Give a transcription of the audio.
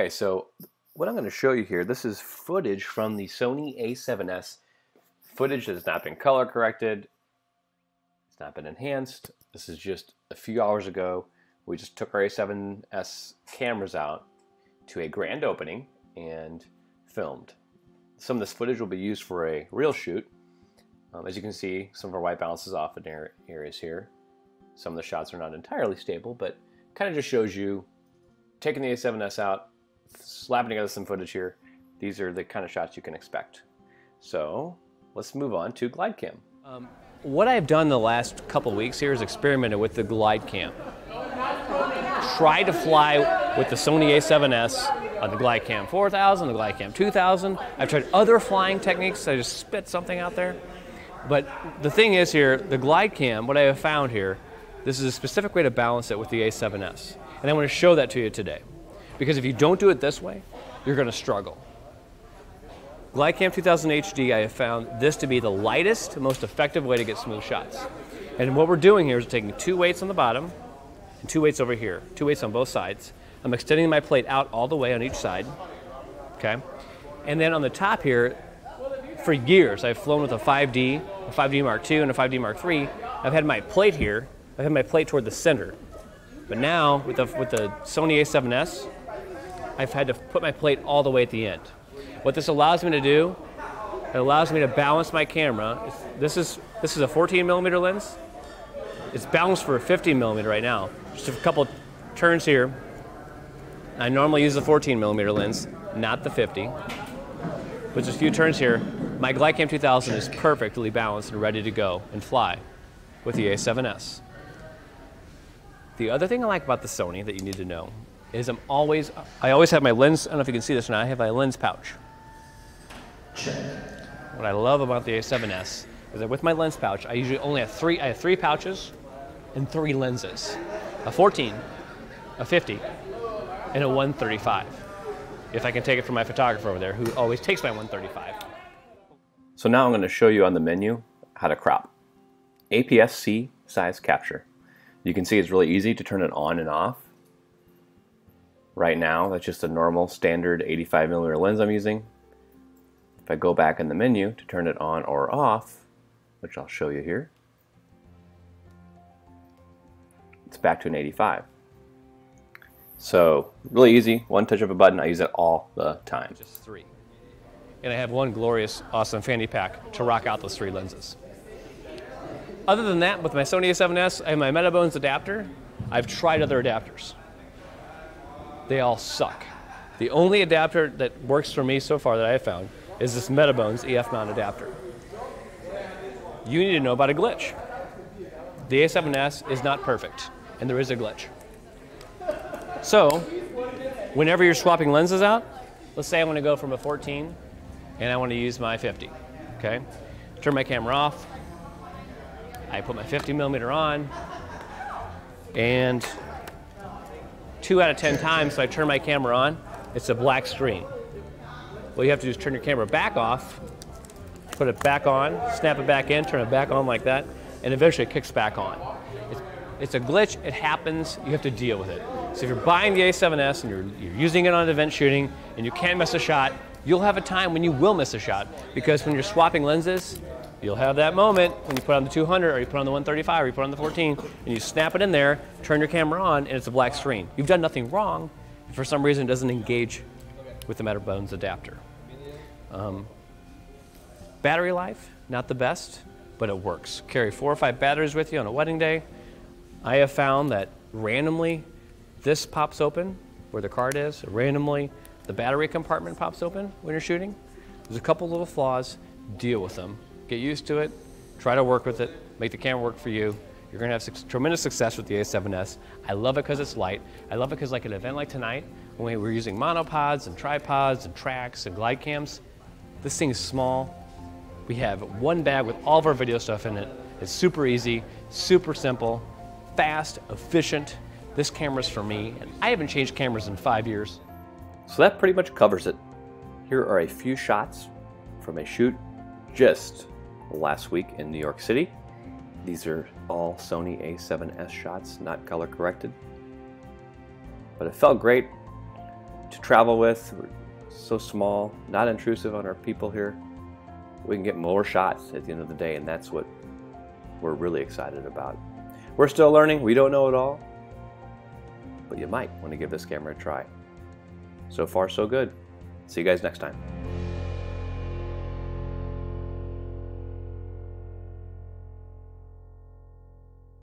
Okay, so what I'm going to show you here, this is footage from the Sony A7S. Footage that has not been color corrected. It's not been enhanced. This is just a few hours ago. We just took our A7S cameras out to a grand opening and filmed. Some of this footage will be used for a real shoot. As you can see, some of our white balance is off in areas here. Some of the shots are not entirely stable, but kind of just shows you taking the A7S out, slapping together some footage here. These are the kind of shots you can expect. So let's move on to glide cam. What I've done the last couple of weeks here is experimented with the glide cam. Try to fly with the Sony A7S on the glide cam 4000, the glide cam 2000. I've tried other flying techniques. I just spit something out there. But the thing is here, the glide cam, what I have found here, this is a specific way to balance it with the A7S. And I want to show that to you today. Because if you don't do it this way, you're going to struggle. Glide Cam 2000 HD, I have found this to be the lightest, most effective way to get smooth shots. And what we're doing here is taking 2 weights on the bottom and 2 weights over here, 2 weights on both sides. I'm extending my plate out all the way on each side, okay? And then on the top here, for years, I've flown with a 5D Mark II, and a 5D Mark III. I've had my plate here, I've had my plate toward the center. But now, with the Sony A7S, I've had to put my plate all the way at the end. What this allows me to do, it allows me to balance my camera. This is a 14mm lens. It's balanced for a 50mm right now. Just a couple turns here. I normally use the 14mm lens, not the 50. With just a few turns here, my Glide Cam 2000 is perfectly balanced and ready to go and fly with the A7S. The other thing I like about the Sony that you need to know is I always have my lens, I don't know if you can see this or not, I have my lens pouch. What I love about the A7S is that with my lens pouch, I usually only have three pouches and 3 lenses. A 14, a 50, and a 135. If I can take it from my photographer over there, who always takes my 135. So now I'm going to show you on the menu how to crop. APS-C size capture. You can see it's really easy to turn it on and off. Right now, that's just a normal standard 85mm lens I'm using. If I go back in the menu to turn it on or off, which I'll show you here, it's back to an 85. So really easy, one touch of a button. I use it all the time. Just 3. And I have one glorious, awesome fanny pack to rock out those 3 lenses. Other than that, with my Sony A7S, I have my Metabones adapter. I've tried other adapters. They all suck. The only adapter that works for me so far that I have found is this Metabones EF mount adapter. You need to know about a glitch. The A7S is not perfect, and there is a glitch. So, whenever you're swapping lenses out, let's say I want to go from a 14 and I want to use my 50, okay? Turn my camera off. I put my 50mm on, and 2 out of 10 times, so I turn my camera on, it's a black screen. What you have to do is turn your camera back off, put it back on, snap it back in, turn it back on like that, and eventually it kicks back on. It's a glitch, it happens, you have to deal with it. So if you're buying the A7S and you're using it on event shooting and you can't miss a shot, you'll have a time when you will miss a shot, because when you're swapping lenses, you'll have that moment when you put on the 200 or you put on the 135 or you put on the 14 and you snap it in there, turn your camera on, and it's a black screen. You've done nothing wrong. For some reason, it doesn't engage with the Metabones adapter. Battery life, not the best, but it works. Carry 4 or 5 batteries with you on a wedding day. I have found that randomly this pops open where the card is. Randomly the battery compartment pops open when you're shooting. There's a couple little flaws. Deal with them. Get used to it, try to work with it, make the camera work for you. You're gonna have tremendous success with the A7S. I love it because it's light. I love it because like an event like tonight, when we're using monopods and tripods and tracks and glide cams, this thing is small. We have one bag with all of our video stuff in it. It's super easy, super simple, fast, efficient. This camera's for me, and I haven't changed cameras in 5 years. So that pretty much covers it. Here are a few shots from a shoot just last week in New York City. These are all Sony A7S shots, not color corrected. But it felt great. to travel with. We're so small, not intrusive on our people here. We can get more shots at the end of the day, and that's what we're really excited about. We're still learning. We don't know it all, but you might want to give this camera a try. So far, so good. See you guys next time.